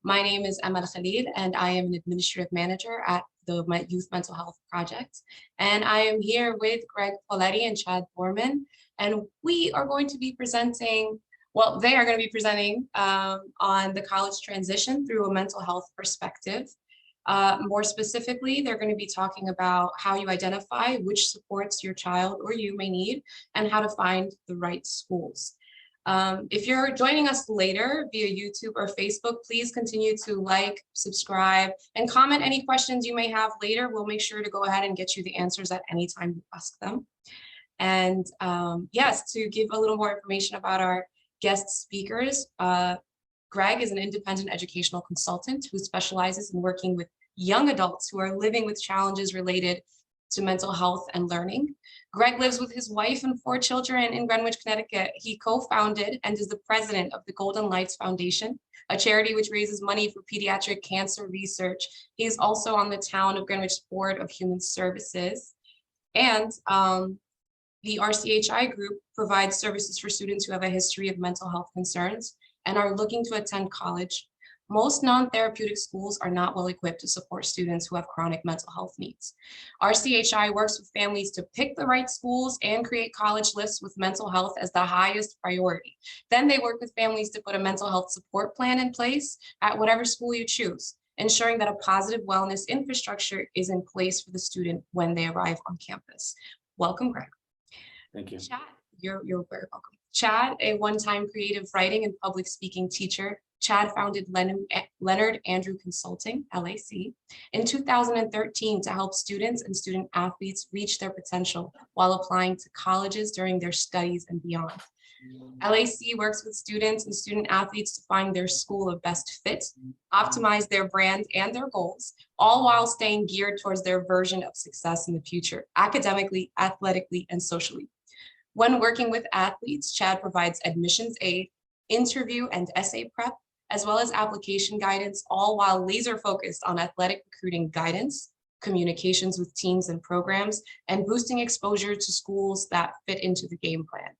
My name is Amal Khalid, and I am an administrative manager at the Youth Mental Health Project. And I am here with Gregg Pauletti and Chad Dorman, and we are going to be presenting, well, they are going to be presenting on the college transition through a mental health perspective. More specifically, they're going to be talking about how you identify which supports your child or you may need and how to find the right schools. If you're joining us later via YouTube or Facebook, please continue to like, subscribe, and comment any questions you may have later. We'll make sure to go ahead and get you the answers at any time you ask them. And yes, to give a little more information about our guest speakers, Gregg is an independent educational consultant who specializes in working with young adults who are living with challenges related to mental health and learning. Gregg lives with his wife and 4 children in Greenwich, Connecticut. He co-founded and is the president of the Golden Lights Foundation, a charity which raises money for pediatric cancer research. He is also on the Town of Greenwich Board of Human Services. And the RCHI group provides services for students who have a history of mental health concerns and are looking to attend college. Most non-therapeutic schools are not well equipped to support students who have chronic mental health needs. RCHI works with families to pick the right schools and create college lists with mental health as the highest priority. Then they work with families to put a mental health support plan in place at whatever school you choose, ensuring that a positive wellness infrastructure is in place for the student when they arrive on campus. Welcome, Gregg. Thank you. Chad, you're very welcome. Chad, a one-time creative writing and public speaking teacher, Chad founded Leonard Andrew Consulting, LAC, in 2013 to help students and student athletes reach their potential while applying to colleges during their studies and beyond. LAC works with students and student athletes to find their school of best fit, optimize their brand and their goals, all while staying geared towards their version of success in the future, academically, athletically, and socially. When working with athletes, Chad provides admissions aid, interview and essay prep, as well as application guidance, all while laser focused on athletic recruiting guidance, communications with teams and programs, and boosting exposure to schools that fit into the game plan.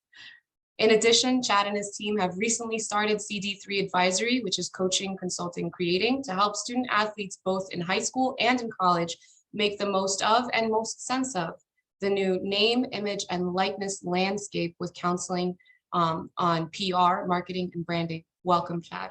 In addition, Chad and his team have recently started CD3 Advisory, which is coaching, consulting, creating, to help student athletes both in high school and in college make the most of and most sense of the new name, image, and likeness landscape with counseling on PR, marketing, and branding. Welcome, Chad.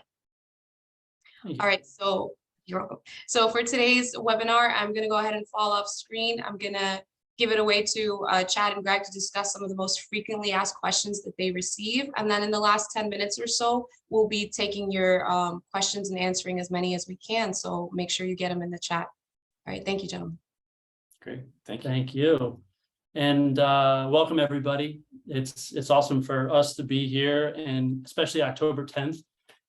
All right, so you're welcome. So for today's webinar, I'm going to go ahead and fall off screen. I'm going to give it away to Chad and Gregg to discuss some of the most frequently asked questions that they receive. And then in the last 10 minutes or so, we'll be taking your questions and answering as many as we can. So make sure you get them in the chat. All right, thank you, gentlemen. Great, thank you. Thank you. And welcome, everybody. It's awesome for us to be here, and especially October 10th.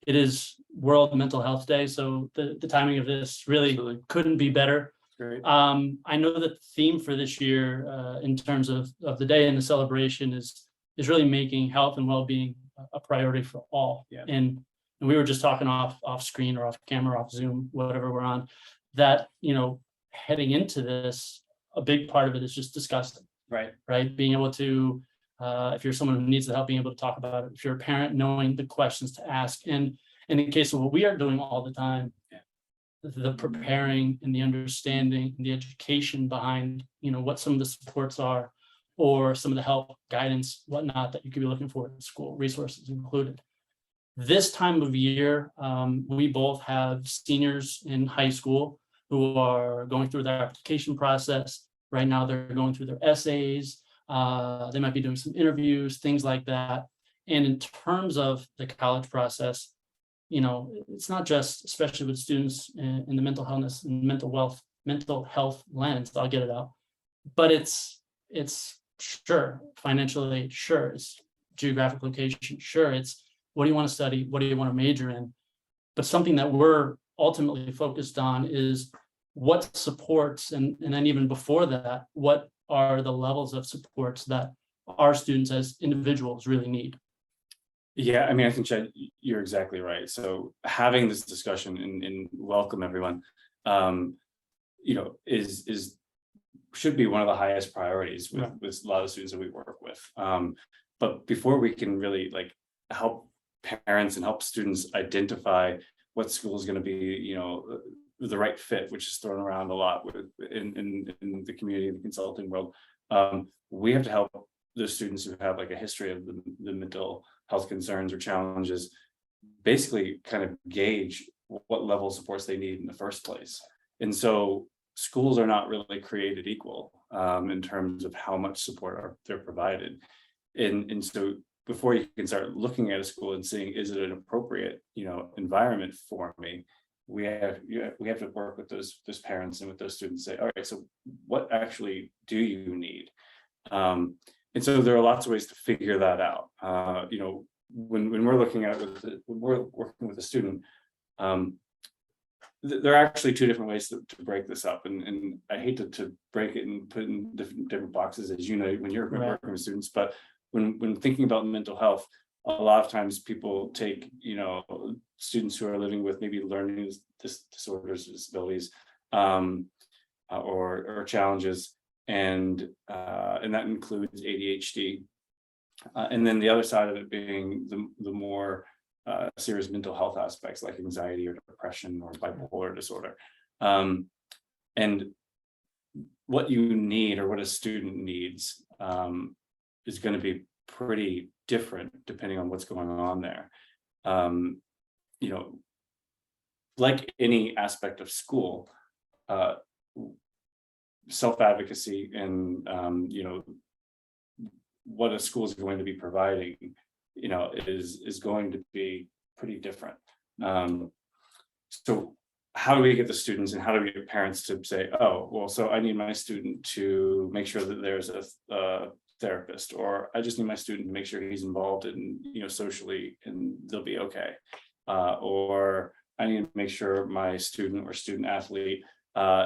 It is World Mental Health Day, so the timing of this really couldn't be better. Great. I know that the theme for this year, in terms of the day and the celebration, is really making health and well-being a priority for all. Yeah. And we were just talking off screen or off camera, off Zoom, whatever we're on, that heading into this, a big part of it is just discussing. Right. Being able to, if you're someone who needs the help, being able to talk about it. If you're a parent, knowing the questions to ask. And in the case of what we are doing all the time, the preparing and the understanding and the education behind, what some of the supports are, or some of the help, guidance, whatnot that you could be looking for in school, resources included. This time of year, we both have seniors in high school who are going through their application process. Right now, they're going through their essays. They might be doing some interviews, things like that. And in terms of the college process, it's not just, especially with students in the mental health and mental health lens, I'll get it out. But it's sure, financially, sure, it's geographic location, sure, it's what do you want to study, what do you want to major in? But something that we're ultimately focused on is what supports, and then even before that, what are the levels of supports that our students as individuals really need? Yeah, I mean, I think, Chad, you're exactly right. So having this discussion and welcome everyone, is should be one of the highest priorities with a lot of students that we work with. But before we can really help parents and help students identify what school is going to be, the right fit, which is thrown around a lot in the community, the consulting world. We have to help those students who have like a history of the mental health concerns or challenges, basically kind of gauge what level of supports they need in the first place. And so schools are not really created equal in terms of how much support they're provided. And so before you can start looking at a school and seeing, is it an appropriate, environment for me? We have to work with those parents and with those students, say, all right, so what actually do you need? And so there are lots of ways to figure that out. When we're looking at it when we're working with a student, there are actually two different ways to break this up. And I hate to break it and put it in different boxes, as you know, when you're working with students, but when thinking about mental health, a lot of times people take, students who are living with maybe learning disorders, disabilities, or challenges, and that includes ADHD. And then the other side of it being the more serious mental health aspects like anxiety or depression or bipolar disorder. And what you need, or what a student needs, is going to be pretty different depending on what's going on there. Like any aspect of school, self-advocacy and what a school is going to be providing, is going to be pretty different. So how do we get the students, and how do we get parents to say, oh, well, so I need my student to make sure that there's a therapist, or I just need my student to make sure he's involved in, socially, and they'll be okay. Or I need to make sure my student or student athlete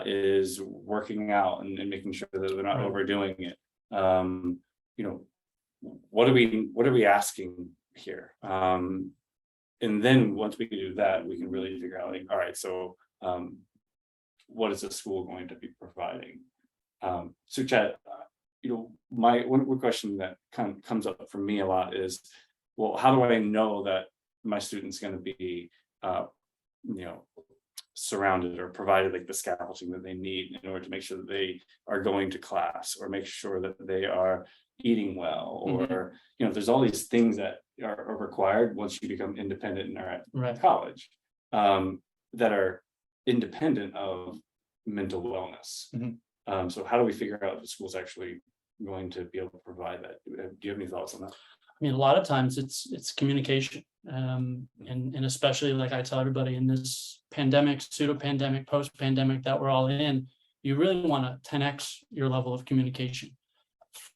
is working out and making sure that they're not overdoing it. What are we asking here? And then once we can do that, we can really figure out, like, all right, so what is the school going to be providing? So Chad, my one question that kind of comes up for me a lot is, well, how do I know that my student's going to be, surrounded or provided like the scaffolding that they need in order to make sure that they are going to class, or make sure that they are eating well, or there's all these things that are required once you become independent and are at college, that are independent of mental wellness. So how do we figure out if the school's actually going to be able to provide that? Do you have any thoughts on that? I mean, a lot of times it's communication, and especially, like I tell everybody, in this pandemic, pseudo-pandemic, post-pandemic that we're all in, you really want to 10x your level of communication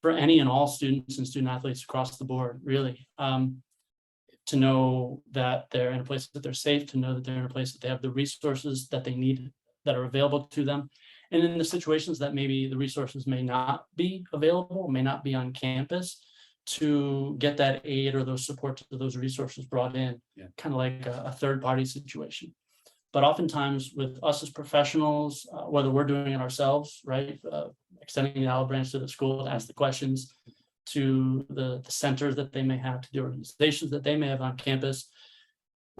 for any and all students and student athletes across the board, really. To know that they're in a place that they're safe, to know that they're in a place that they have the resources that they need, that are available to them. And in the situations that maybe the resources may not be available, may not be on campus, to get that aid or those supports or those resources brought in, kind of like a third-party situation. But oftentimes with us as professionals, whether we're doing it ourselves, right, extending the olive branch to the school to ask the questions, to the centers that they may have, to the organizations that they may have on campus,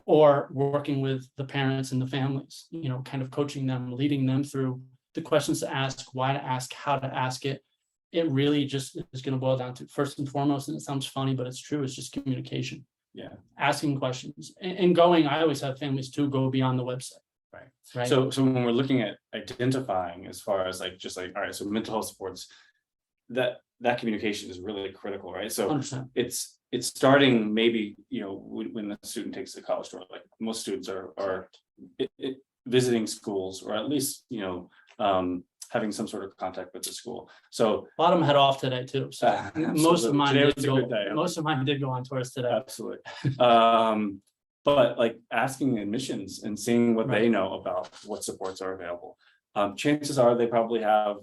or working with the parents and the families, kind of coaching them, leading them through the questions to ask, why to ask, how to ask it. It really just is going to boil down to, first and foremost, and it sounds funny, but it's true, it's just communication. Asking questions and going. I always have families too go beyond the website. Right. So when we're looking at identifying, as far as all right, so mental health supports, that communication is really critical, right? So 100%. it's starting maybe, when the student takes the college tour, like most students are visiting schools, or at least, having some sort of contact with the school. So a lot of them head off today too. So most of mine did go. Day, most of mine did go on tours today. Absolutely. But like asking admissions and seeing what they know about what supports are available. Chances are they probably have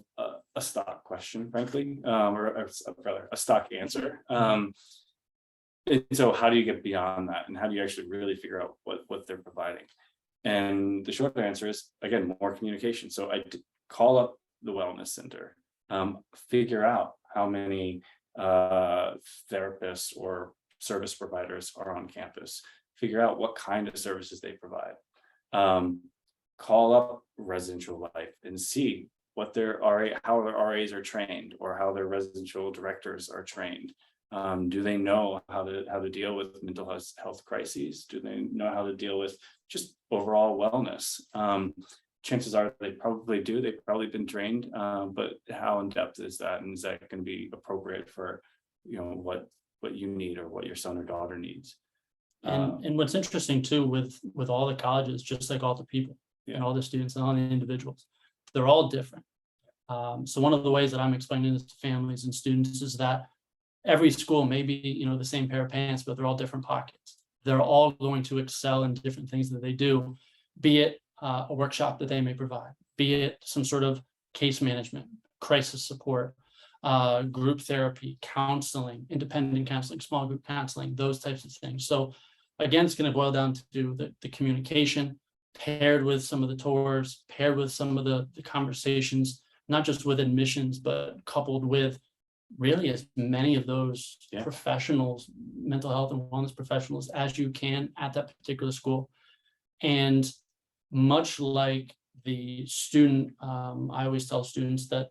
a stock question, frankly, or rather a stock answer. And so how do you get beyond that, and how do you actually really figure out what they're providing? And the short answer is, again, more communication. So I call up the wellness center, figure out how many therapists or service providers are on campus, figure out what kind of services they provide. Call up residential life and see what their how their RAs are trained, or how their residential directors are trained. Do they know how to deal with mental health crises? Do they know how to deal with just overall wellness? Chances are they probably do. They've probably been trained, but how in depth is that, and is that going to be appropriate for what you need, or what your son or daughter needs? And what's interesting too with all the colleges, just like all the people and all the students and all the individuals, they're all different. So one of the ways that I'm explaining this to families and students is that every school may be, the same pair of pants, but they're all different pockets. They're all going to excel in different things that they do, be it a workshop that they may provide, be it some sort of case management, crisis support, group therapy, counseling, independent counseling, small group counseling, those types of things. So again, it's going to boil down to the communication paired with some of the tours, paired with some of the conversations, not just with admissions, but coupled with really as many of those professionals, mental health and wellness professionals as you can at that particular school. And much like the student, I always tell students that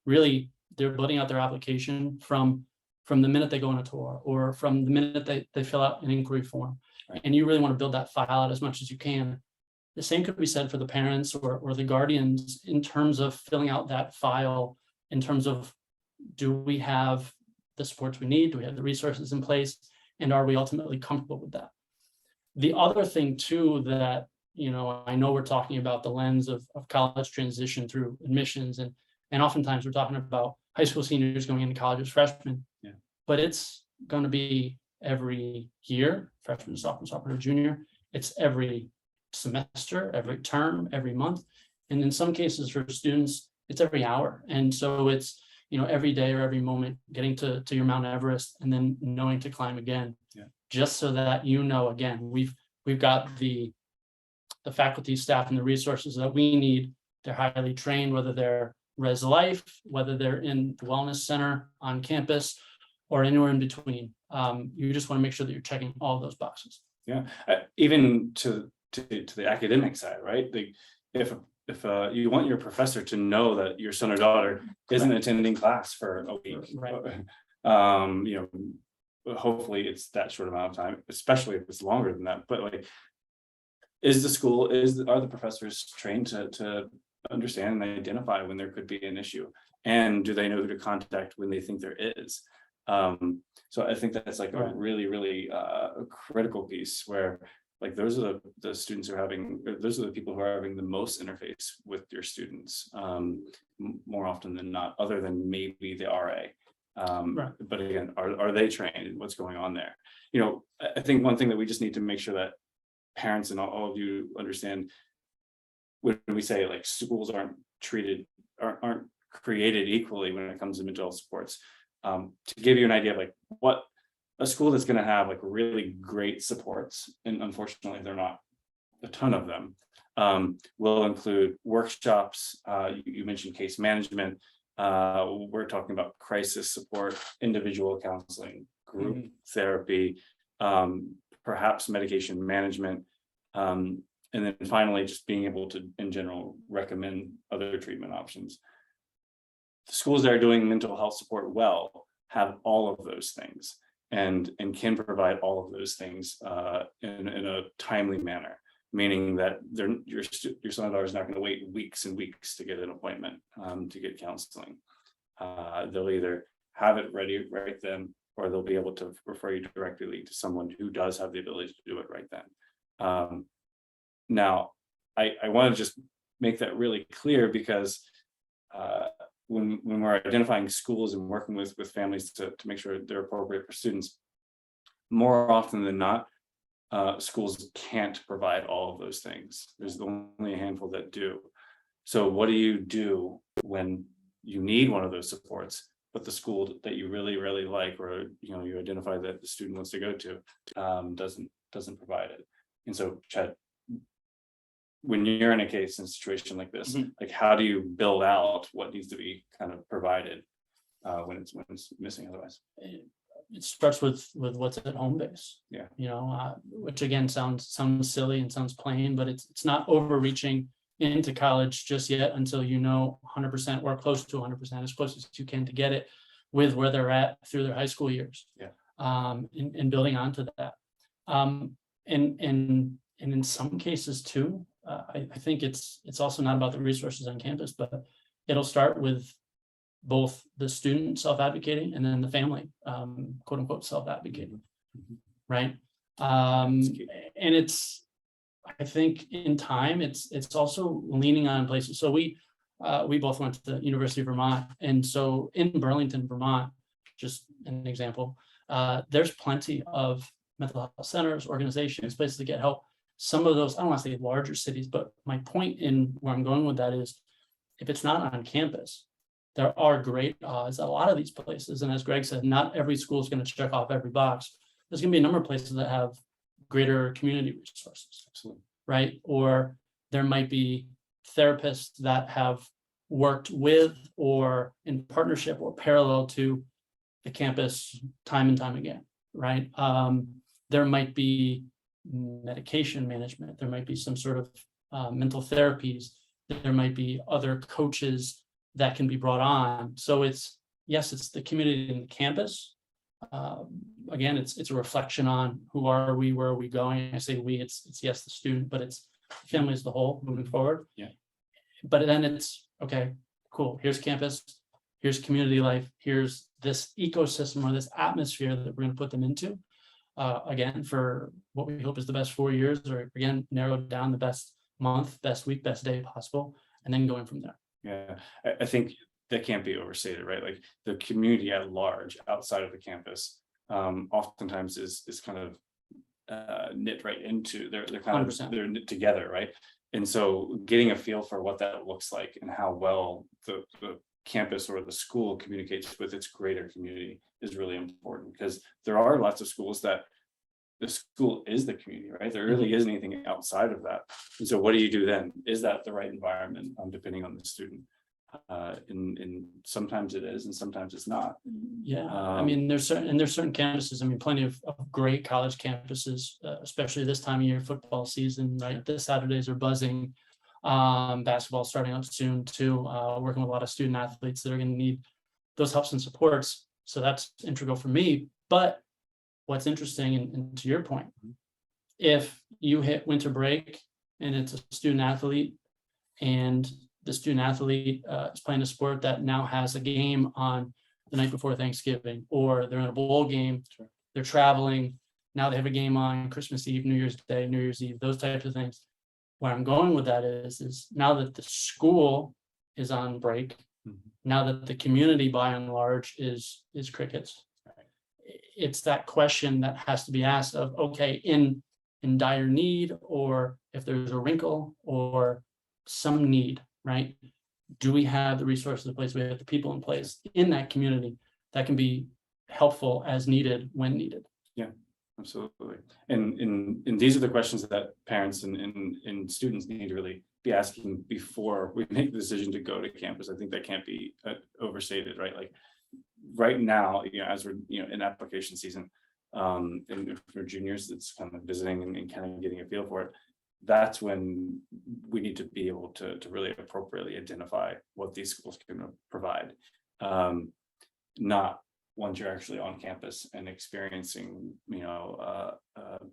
really they're building out their application from the minute they go on a tour, or from the minute they fill out an inquiry form. Right. And you really want to build that file out as much as you can. The same could be said for the parents or the guardians in terms of filling out that file, in terms of, do we have the supports we need? Do we have the resources in place? And are we ultimately comfortable with that? The other thing too that, I know we're talking about the lens of college transition through admissions, and oftentimes we're talking about high school seniors going into college as freshmen, but it's going to be every year, freshman, sophomore, junior. It's every semester, every term, every month. And in some cases for students, it's every hour. And so it's, every day or every moment getting to your Mount Everest, and then knowing to climb again, just so that, again, we've got the faculty, staff, and the resources that we need. They're highly trained, whether they're res life, whether they're in the wellness center on campus, or anywhere in between. You just want to make sure that you're checking all of those boxes. Yeah, even to the academic side, right? If you want your professor to know that your son or daughter isn't attending class for a week, right? Hopefully it's that short amount of time, especially if it's longer than that. But like, are the professors trained to understand and identify when there could be an issue, and do they know who to contact when they think there is? So I think that's like a really, really critical piece, where like those are the students who are those are the people who are having the most interface with your students, more often than not, other than maybe the RA. But again, are they trained? What's going on there? I think one thing that we just need to make sure that parents and all of you understand, when we say like schools aren't created equally when it comes to mental health supports, to give you an idea of like what a school that's going to have like really great supports, and unfortunately they're not a ton of them, will include workshops. You mentioned case management. We're talking about crisis support, individual counseling, group therapy, perhaps medication management, and then finally just being able to, in general, recommend other treatment options. The schools that are doing mental health support well have all of those things, and can provide all of those things in a timely manner, meaning that your son or daughter is not going to wait weeks and weeks to get an appointment to get counseling. They'll either have it ready right then, or they'll be able to refer you directly to someone who does have the ability to do it right then. Now, I want to just make that really clear, because when we're identifying schools and working with families to make sure they're appropriate for students, more often than not, schools can't provide all of those things. There's only a handful that do. So what do you do when you need one of those supports, but the school that you really, really like, or you identify that the student wants to go to, doesn't provide it? And so, Chad, when you're in a case and situation like this, like how do you build out what needs to be kind of provided when it's missing otherwise? it starts with what's at home base. Yeah. Which again sounds silly and sounds plain, but it's not overreaching into college just yet until 100% or close to 100%, as close as you can to get it with where they're at through their high school years. Yeah. And building onto that. And in some cases too, I think it's also not about the resources on campus, but it'll start with both the student self-advocating and then the family, quote unquote, self-advocating, right? And I think in time, it's also leaning on places. So we both went to the University of Vermont, and so in Burlington, Vermont, just an example, there's plenty of mental health centers, organizations, places to get help. Some of those, I don't want to say larger cities, but my point in where I'm going with that is, if it's not on campus, there are great odds at a lot of these places. And as Greg said, not every school is going to check off every box. There's going to be a number of places that have greater community resources. Absolutely. Right? Or there might be therapists that have worked with or in partnership or parallel to the campus time and time again, right? There might be medication management. There might be some sort of mental therapies. There might be other coaches that can be brought on. So it's the community and the campus. Again, it's a reflection on who are we, where are we going? I say we, it's the student, but it's family as the whole moving forward. Yeah. But then it's okay, cool. Here's campus, here's community life, here's this ecosystem or this atmosphere that we're going to put them into. Again, for what we hope is the best 4 years, or again, narrowed down the best month, best week, best day possible, and then going from there. Yeah, I think that can't be overstated, right? Like the community at large outside of the campus oftentimes is kind of knit right into they're kind 100%. of they're knit together, right? And so getting a feel for what that looks like and how well the campus or the school communicates with its greater community is really important, because there are lots of schools that the school is the community, right? There really isn't anything outside of that. And so what do you do then? Is that the right environment, depending on the student? And sometimes it is, and sometimes it's not. Yeah, I mean, there's certain campuses. I mean, plenty of great college campuses, especially this time of year, football season, right? The Saturdays are buzzing. Basketball starting up soon too. Working with a lot of student athletes that are going to need those helps and supports. So that's integral for me. But what's interesting, and to your point, if you hit winter break and it's a student athlete, and the student athlete is playing a sport that now has a game on the night before Thanksgiving, or they're in a bowl game, they're traveling, now they have a game on Christmas Eve, New Year's Day, New Year's Eve, those types of things. Where I'm going with that is now that the school is on break, now that the community by and large is crickets, it's that question that has to be asked of, okay, in dire need, or if there's a wrinkle or some need, right? Do we have the resources in place? We have the people in place in that community that can be helpful as needed when needed. Yeah, absolutely. And these are the questions that parents and students need to really be asking before we make the decision to go to campus. I think that can't be overstated, right? Like right now, as we're in application season, and for juniors, it's kind of visiting and kind of getting a feel for it. That's when we need to be able to really appropriately identify what these schools can provide. Not once you're actually on campus and experiencing,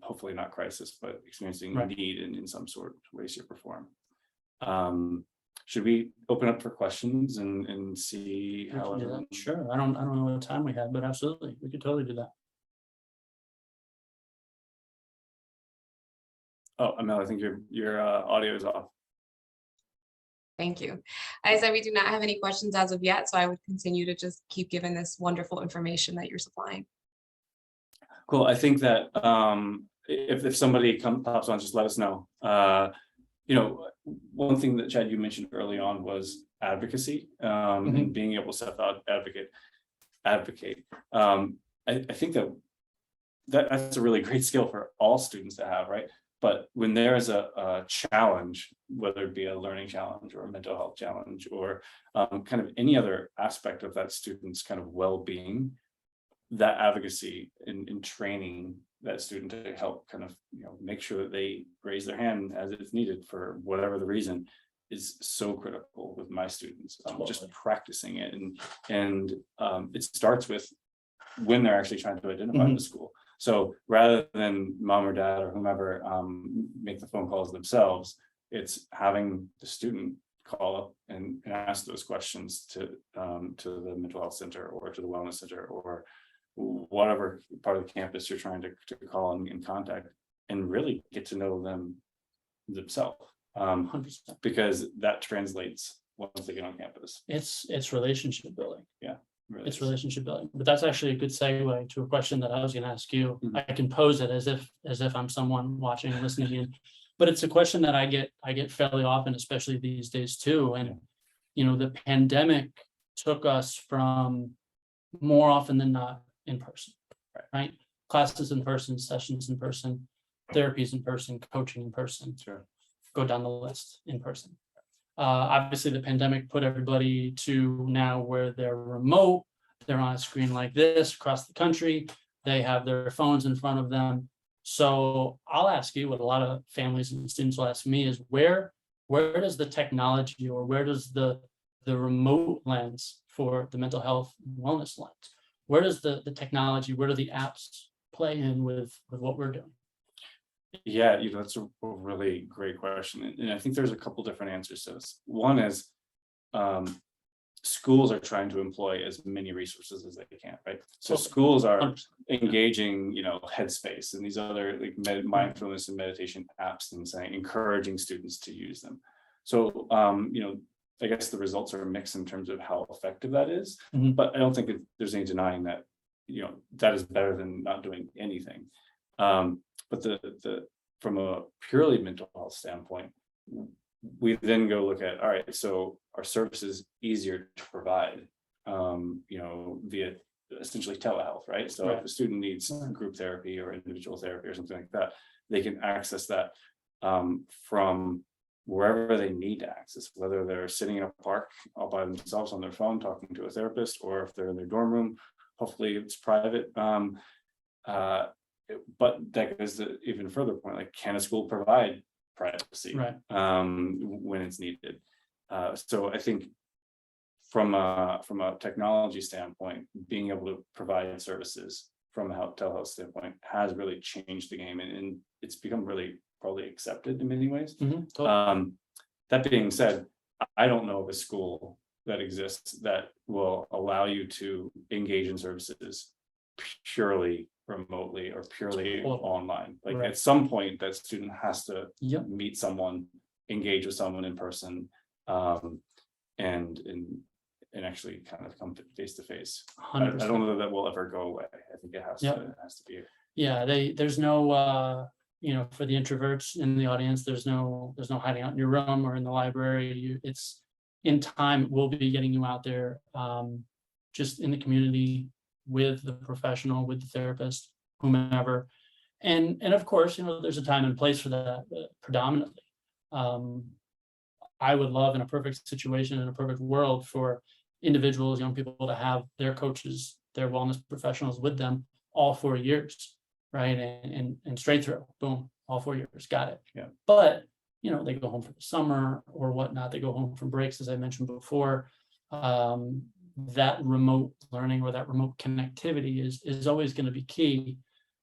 hopefully not crisis, but experiencing need in some sort of way, shape, or form. Should we open up for questions and see how? Sure. I don't know what time we have, but absolutely, we could totally do that. Oh, Amel, I think your audio is off. Thank you. I said we do not have any questions as of yet, so I would continue to just keep giving this wonderful information that you're supplying. Cool. I think that if somebody pops on, just let us know. One thing that Chad, you mentioned early on was advocacy, and being able to self-advocate. I think that's a really great skill for all students to have, right? But when there is a challenge, whether it be a learning challenge or a mental health challenge, or kind of any other aspect of that student's kind of well-being, that advocacy in training that student to help kind of, make sure that they raise their hand as it's needed for whatever the reason is so critical with my students. Just practicing it, and it starts with when they're actually trying to identify the school. So rather than mom or dad or whomever make the phone calls themselves, it's having the student call up and ask those questions to the mental health center or to the wellness center or whatever part of the campus you're trying to call and contact, and really get to know them themselves. 100%. Because that translates once they get on campus. It's relationship building. Yeah. Really It's is. relationship building, but that's actually a good segue to a question that I was going to ask you. I can pose it as if I'm someone watching and listening in, but it's a question that I get fairly often, especially these days too. And the pandemic took us from more often than not in person, right? Classes in person, sessions in person, therapies in person, coaching in person. Sure. Go down the list in person. Obviously, the pandemic put everybody to now where they're remote, they're on a screen like this across the country, they have their phones in front of them. So I'll ask you what a lot of families and students will ask me is where does the technology, or where does the remote lens for the mental health and wellness lens, where does the technology, where do the apps play in with what we're doing? Yeah, that's a really great question. And I think there's a couple different answers to this. One is schools are trying to employ as many resources as they can, right? So schools are 100%. engaging, Headspace and these other like mindfulness and meditation apps, and saying, encouraging students to use them. So, I guess the results are mixed in terms of how effective that is, but I don't think there's any denying that, that is better than not doing anything. But from a purely mental health standpoint, we then go look at, all right, so our service is easier to provide, via essentially telehealth, right? So if a student needs group therapy or individual therapy or something like that, they can access that from wherever they need to access, whether they're sitting in a park all by themselves on their phone talking to a therapist, or if they're in their dorm room, hopefully it's private. But that goes to even further point, like, can a school provide privacy when it's needed? So I think from a technology standpoint, being able to provide services from a telehealth standpoint has really changed the game, and it's become really probably accepted in many ways. Totally. That being said, I don't know of a school that exists that will allow you to engage in services purely remotely or purely online. Like at some point that student has to meet someone, engage with someone in person, and actually kind of come face to face. I don't know that will ever go away. I think it has to be. Yeah, there's no for the introverts in the audience, there's no hiding out in your room or in the library. It's in time, we'll be getting you out there, just in the community with the professional, with the therapist, whomever. And of course, there's a time and place for that, predominantly. I would love, in a perfect situation, in a perfect world, for individuals, young people, to have their coaches, their wellness professionals with them all 4 years, right? And straight through, boom, all 4 years, got it. Yeah. But, they go home for the summer or whatnot. They go home from breaks, as I mentioned before. That remote learning or that remote connectivity is always going to be key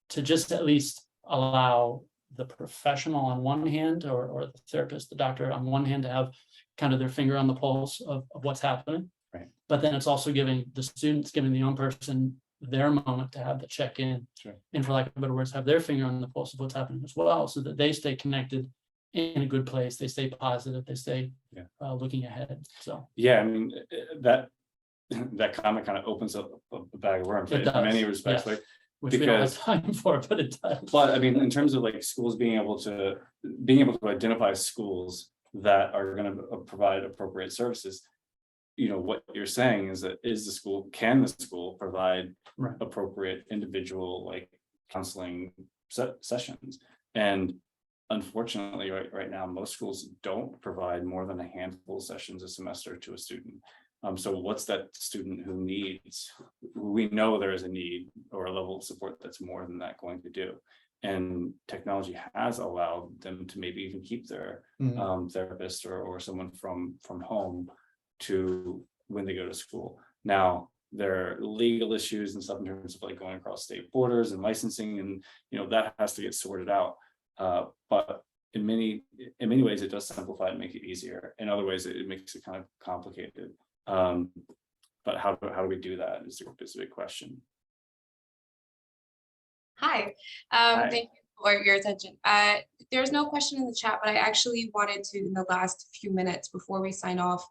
to just at least allow the professional on one hand, or the therapist, the doctor on one hand, to have kind of their finger on the pulse of what's happening. Right. But then it's also giving the students, giving the young person their moment to have the check-in. Sure. And for lack of better words, have their finger on the pulse of what's happening as well, so that they stay connected in a good place, they stay positive, they stay looking ahead. So I mean, that comment kind of opens up a bag of worms in many respects, yes. Like, which we don't have time for, but it does. But I mean, in terms of like schools being able to identify schools that are going to provide appropriate services, what you're saying is that can the school provide appropriate individual like counseling sessions? And unfortunately, right now, most schools don't provide more than a handful of sessions a semester to a student. So what's that student who needs we know there is a need or a level of support that's more than that going to do. And technology has allowed them to maybe even keep their therapist or someone from home to when they go to school. Now, there are legal issues and stuff in terms of like going across state borders and licensing, and that has to get sorted out. But in many ways, it does simplify and make it easier. In other ways, it makes it kind of complicated. But how do we do that is a big question. Hi. Hi. Thank you for your attention. There's no question in the chat, but I actually wanted to, in the last few minutes before we sign off,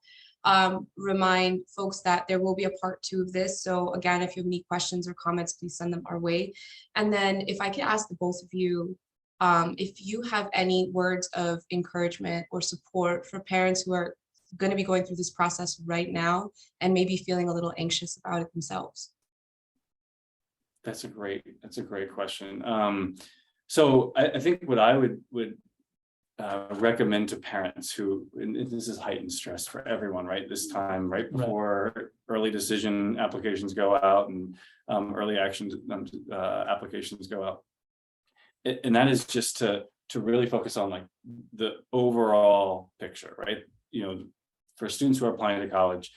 remind folks that there will be a part 2 of this. So again, if you have any questions or comments, please send them our way. And then if I could ask the both of you, if you have any words of encouragement or support for parents who are going to be going through this process right now and maybe feeling a little anxious about it themselves. That's a great question. So I think what I would recommend to parents who, and this is heightened stress for everyone, right? This time, right before early decision applications go out and early action applications go out. And that is just to really focus on like the overall picture, right? For students who are applying to college,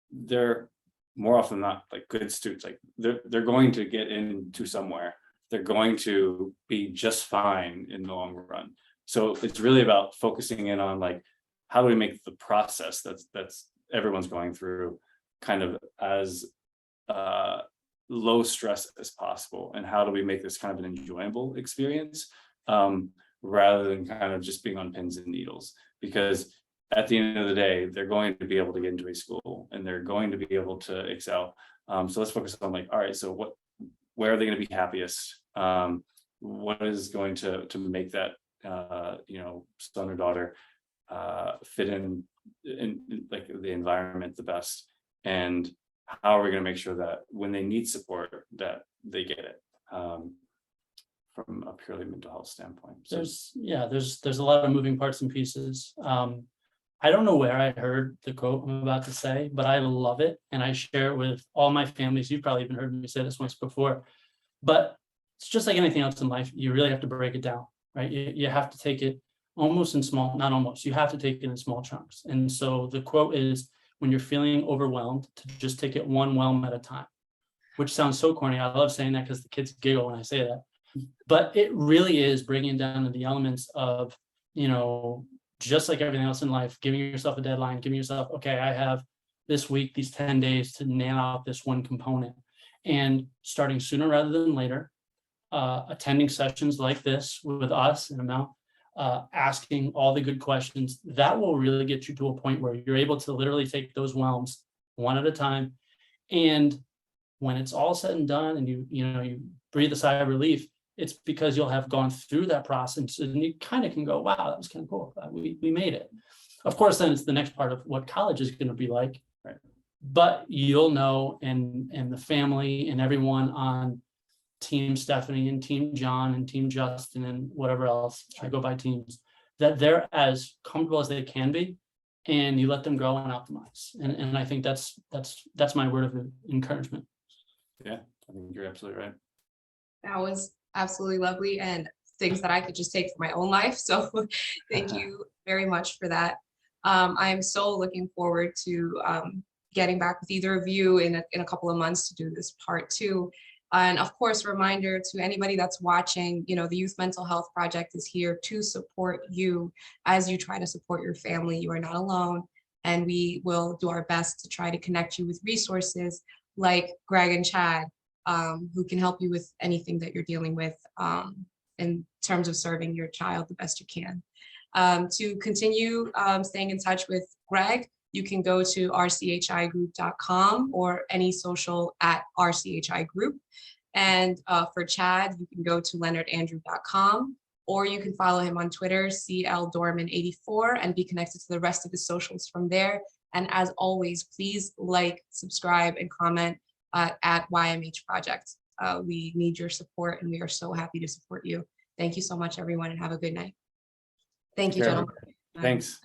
they're more often than not like good students. Like they're going to get into somewhere. They're going to be just fine in the long run. So it's really about focusing in on like, how do we make the process that's everyone's going through kind of as low stress as possible, and how do we make this kind of an enjoyable experience rather than kind of just being on pins and needles. Because at the end of the day, they're going to be able to get into a school and they're going to be able to excel. So let's focus on like, all right, so where are they going to be happiest? What is going to make that son or daughter fit in like the environment the best? And how are we going to make sure that when they need support that they get it from a purely mental health standpoint? So There's a lot of moving parts and pieces. I don't know where I heard the quote I'm about to say, but I love it and I share it with all my families. You've probably even heard me say this once before, but it's just like anything else in life. You really have to break it down, right? You have to take it almost in small, not almost, you have to take it in small chunks. And so the quote is, when you're feeling overwhelmed, to just take it one whelm at a time, which sounds so corny. I love saying that because the kids giggle when I say that, but it really is bringing down to the elements of, just like everything else in life, giving yourself a deadline, giving yourself, okay, I have this week, these 10 days to nail out this one component, and starting sooner rather than later, attending sessions like this with us and Amel, asking all the good questions. That will really get you to a point where you're able to literally take those whelms one at a time. And when it's all said and done and you breathe a sigh of relief, it's because you'll have gone through that process and you kind of can go, wow, that was kind of cool. We made it. Of course, then it's the next part of what college is going to be like. Right. But you'll know, and the family and everyone on Team Stephanie and Team John and Team Justin and whatever else, I go by teams, that they're as comfortable as they can be, and you let them grow and optimize. And I think that's my word of encouragement. Yeah, I think you're absolutely right. That was absolutely lovely, and things that I could just take for my own life. So thank you very much for that. I'm so looking forward to getting back with either of you in a couple of months to do this part 2. And of course, reminder to anybody that's watching, the Youth Mental Health Project is here to support you as you try to support your family. You are not alone, and we will do our best to try to connect you with resources like Gregg and Chad, who can help you with anything that you're dealing with in terms of serving your child the best you can. To continue staying in touch with Gregg, you can go to rchigroup.com or any social at RCHI Group. And for Chad, you can go to leonardandrew.com, or you can follow him on Twitter, CLDorman84, and be connected to the rest of his socials from there. And as always, please like, subscribe, and comment at YMH Project. We need your support, and we are so happy to support you. Thank you so much, everyone, and have a good night. Thank you, gentlemen. Thanks.